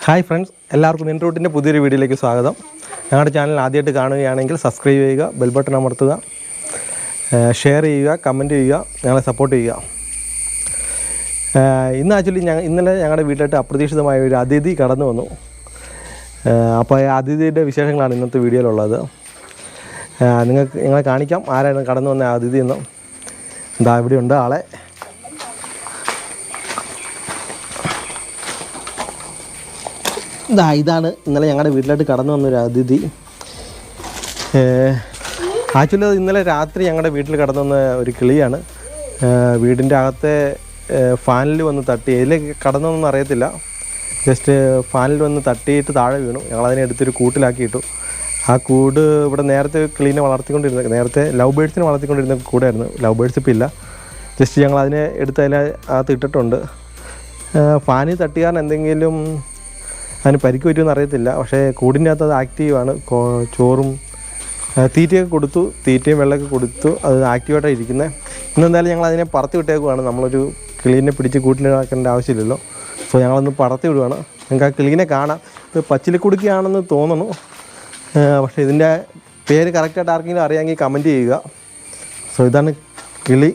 Hi friends, എല്ലാവർക്കും enrouteന്റെ പുതിയൊരു വീഡിയോയിലേക്ക് സ്വാഗതം. ഞങ്ങളുടെ ചാനൽ ആദ്യമായിട്ട് കാണുകയാണെങ്കിൽ സബ്സ്ക്രൈബ് ചെയ്യുക, ബെൽ ബട്ടൺ അമർത്തുക, ഷെയർ ചെയ്യുക, കമൻറ്റ് ചെയ്യുക, ഞങ്ങളെ സപ്പോർട്ട് ചെയ്യുക. ഇന്ന് ആക്ച്വലി ഇന്നലെ ഞങ്ങളുടെ വീട്ടിലായിട്ട് അപ്രതീക്ഷിതമായ ഒരു അതിഥി കടന്നു വന്നു. അപ്പോൾ ആ അതിഥിയുടെ വിശേഷങ്ങളാണ് ഇന്നത്തെ വീഡിയോയിലുള്ളത്. നിങ്ങളെ കാണിക്കാം ആരാണ് കടന്നു വന്ന അതിഥി എന്ന്. എന്താ ഇവിടെയുണ്ട് ആളെ. ഇതാണ് ഇന്നലെ ഞങ്ങളുടെ വീട്ടിലായിട്ട് കടന്നു വന്നൊരു അതിഥി. ആക്ച്വലി അത് ഇന്നലെ രാത്രി ഞങ്ങളുടെ വീട്ടിൽ കടന്നു വന്ന ഒരു കിളിയാണ്. വീടിൻ്റെ അകത്തെ ഫാനിൽ വന്ന് തട്ടി, ഇതിലേക്ക് കടന്നൊന്നും അറിയത്തില്ല, ജസ്റ്റ് ഫാനിൽ വന്ന് തട്ടിയിട്ട് താഴെ വീണു. ഞങ്ങളതിനെ എടുത്തൊരു കൂട്ടിലാക്കിയിട്ടു. ആ കൂട് ഇവിടെ നേരത്തെ കിളീനെ വളർത്തിക്കൊണ്ടിരുന്ന, നേരത്തെ ലവ് ബേഡ്സിനെ വളർത്തിക്കൊണ്ടിരുന്ന കൂടായിരുന്നു. ലവ് ബേഡ്സ് ഇപ്പം ഇല്ല. ജസ്റ്റ് ഞങ്ങളതിനെ എടുത്ത് അതിനകത്ത് ഇട്ടിട്ടുണ്ട്. ഫാനിൽ തട്ടിയാൽ എന്തെങ്കിലും അതിന് പരിക്ക് പറ്റുമെന്ന് അറിയത്തില്ല. പക്ഷേ കൂടിൻ്റെ അകത്ത് അത് ആക്റ്റീവാണ്. ചോറും തീറ്റയൊക്കെ കൊടുത്തു, തീറ്റയും വെള്ളമൊക്കെ കൊടുത്തു. അത് ആക്റ്റീവായിട്ടാണ് ഇരിക്കുന്നത്. ഇന്നെന്തായാലും ഞങ്ങൾ അതിനെ പറത്തി വിട്ടേക്കുവാണ്. നമ്മളൊരു കിളീനെ പിടിച്ച് കൂട്ടിലാക്കേണ്ട ആവശ്യമില്ലല്ലോ. സോ ഞങ്ങളൊന്ന് പറത്തി വിടുവാണ്. നിങ്ങൾക്ക് ആ കിളീനെ കാണാം. ഇത് പച്ചിലക്കുടുക്കിയാണെന്ന് തോന്നുന്നു. പക്ഷേ ഇതിൻ്റെ പേര് കറക്റ്റായിട്ട് ആർക്കെങ്കിലും അറിയാമെങ്കിൽ കമൻറ്റ് ചെയ്യുക. സോ ഇതാണ് കിളി.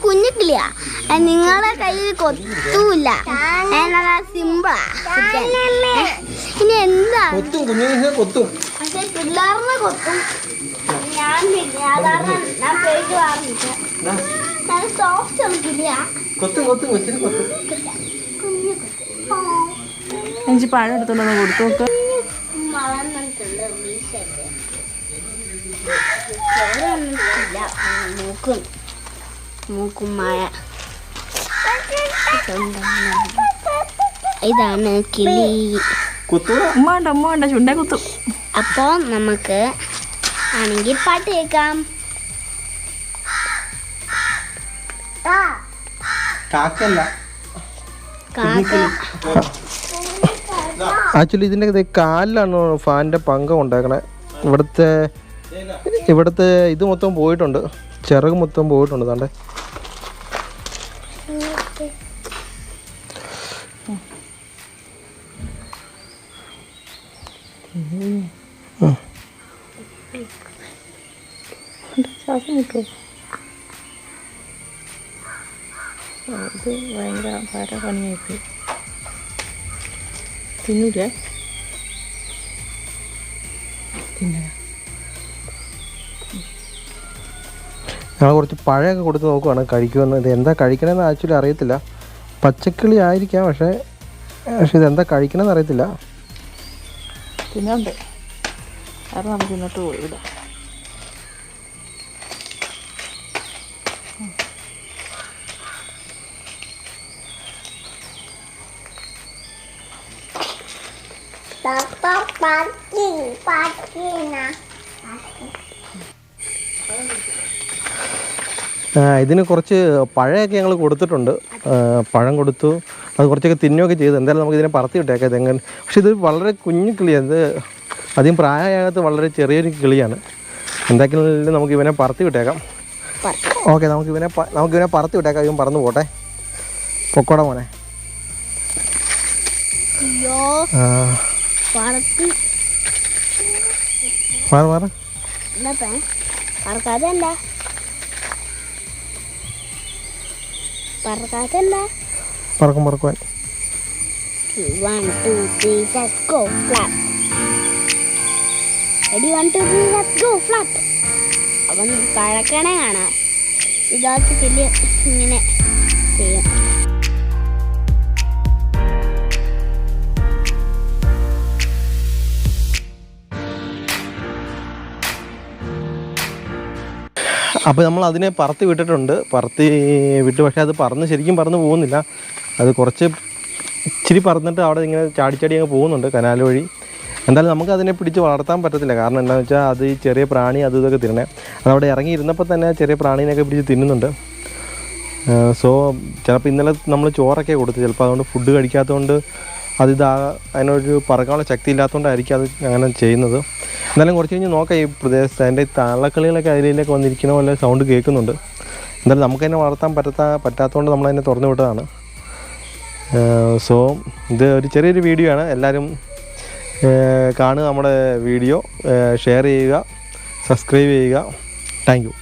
കുഞ്ഞിക്കിളിയാ, നിങ്ങളെ കയ്യിൽ കൊത്തൂല, സിമ്പിളാ. ഇനി എന്താ കൊത്തും, പക്ഷെ പിള്ളേറിനെ കൊത്തും. ഞാൻ പേര് പറഞ്ഞിട്ട് സോഫ്റ്റ് ആണ് കിളിയാ. എനിക്ക് പഴം എടുത്തോണ്ടൊന്ന് കൊടുത്തു നോക്ക്. വളർന്നിട്ടുണ്ട് വീശൊക്കെ. മൂക്കും മഴ. ഇതാണ് കിളി. ഉമ്മ ചുണ്ടേ കുത്തും. അപ്പൊ നമുക്ക് ആണെങ്കിൽ പാട്ട് കേൾക്കാം. ആക്ച്വലി ഇതിൻ്റെ കാലിലാണ് ഫാനിൻ്റെ പങ്കം ഉണ്ടാക്കണേ. ഇവിടുത്തെ ഇത് മൊത്തം പോയിട്ടുണ്ട്, ചിറക് മൊത്തം പോയിട്ടുണ്ട്. താണ്ടെ ശ്വാസം കിട്ടുമോ? ഇത് ഭയങ്കര ഭാര പണിയായിപ്പോയി. തിന്നൂലേ? ഞങ്ങൾ കുറച്ച് പഴമൊക്കെ കൊടുത്ത് നോക്കുവാണ് കഴിക്കുമെന്ന്. ഇത് എന്താ കഴിക്കണമെന്ന് ആക്ച്വലി അറിയത്തില്ല. പച്ചക്കിളി ആയിരിക്കാം, പക്ഷേ ഇതെന്താ കഴിക്കണമെന്ന് അറിയത്തില്ല. തിന്നണ്ടേ? കാരണം നമുക്ക് തിന്നിട്ട് പോയില്ല. ഇതിന് കുറച്ച് പഴമൊക്കെ ഞങ്ങൾ കൊടുത്തിട്ടുണ്ട്. പഴം കൊടുത്തു, അത് കുറച്ചൊക്കെ തിന്നുകയൊക്കെ ചെയ്തു. എന്തായാലും നമുക്ക് ഇതിനെ പറത്തി വിട്ടേക്കാം. ഇതെങ്ങനെ, പക്ഷെ ഇത് വളരെ കുഞ്ഞു കിളിയാണ്. ഇത് അധികം പ്രായമാകാത്ത വളരെ ചെറിയൊരു കിളിയാണ്. എന്തായാലും നമുക്ക് ഇവനെ പറത്തി വിട്ടേക്കാം. ഓക്കെ, നമുക്കിവനെ പറത്തി വിട്ടേക്കാം. ഇവൻ പറന്ന് പോട്ടെ. പൊക്കോടെ മോനെ. മാറ് പറക്കുവാൻ. 1 2 3 let's go flap. Ready 1 2 3 let's go flap. അപ്പം പറക്കണേ കാണാം. ഇതാക്കി കിളി ഇങ്ങനെ ചെയ്യും. അപ്പോൾ നമ്മൾ അതിനെ പറത്തി വിട്ടിട്ടുണ്ട്. പറത്തി വിട്ട്, പക്ഷേ അത് ശരിക്കും പറന്ന് പോകുന്നില്ല. അത് കുറച്ച് ഇച്ചിരി പറന്നിട്ട് അവിടെ ഇങ്ങനെ ചാടി അങ്ങ് പോകുന്നുണ്ട് കനാൽ വഴി. എന്തായാലും നമുക്ക് അതിനെ പിടിച്ച് വളർത്താൻ പറ്റത്തില്ല. കാരണം എന്താണെന്ന് വെച്ചാൽ അത് ഈ ചെറിയ പ്രാണി അത് ഇതൊക്കെ തിന്നണേ. അതവിടെ ഇറങ്ങി ഇരുന്നപ്പോൾ തന്നെ ചെറിയ പ്രാണീനെയൊക്കെ പിടിച്ച് തിന്നുന്നുണ്ട്. സോ ചിലപ്പോൾ ഇന്നലെ നമ്മൾ ചോറൊക്കെ കൊടുത്തു. ചിലപ്പോൾ അതുകൊണ്ട് ഫുഡ് കഴിക്കാത്തതുകൊണ്ട് അതിനൊരു പറക്കാനുള്ള ശക്തി ഇല്ലാത്തതുകൊണ്ടായിരിക്കും അത് അങ്ങനെ ചെയ്യുന്നത്. എന്നാലും കുറച്ച് കഴിഞ്ഞ് നോക്കാം. ഈ പ്രദേശത്ത് അതിൻ്റെ തള്ളക്കളികളൊക്കെ അതിലേക്ക് വന്നിരിക്കുന്ന പോലെ സൗണ്ട് കേൾക്കുന്നുണ്ട്. എന്തായാലും നമുക്ക് തന്നെ വളർത്താൻ പറ്റാത്തതുകൊണ്ട് നമ്മളതിനെ തുറന്നു വിട്ടതാണ്. സോ ഇത് ഒരു ചെറിയൊരു വീഡിയോ ആണ്. എല്ലാവരും കാണുക നമ്മുടെ വീഡിയോ, ഷെയർ ചെയ്യുക, സബ്സ്ക്രൈബ് ചെയ്യുക. Thank you.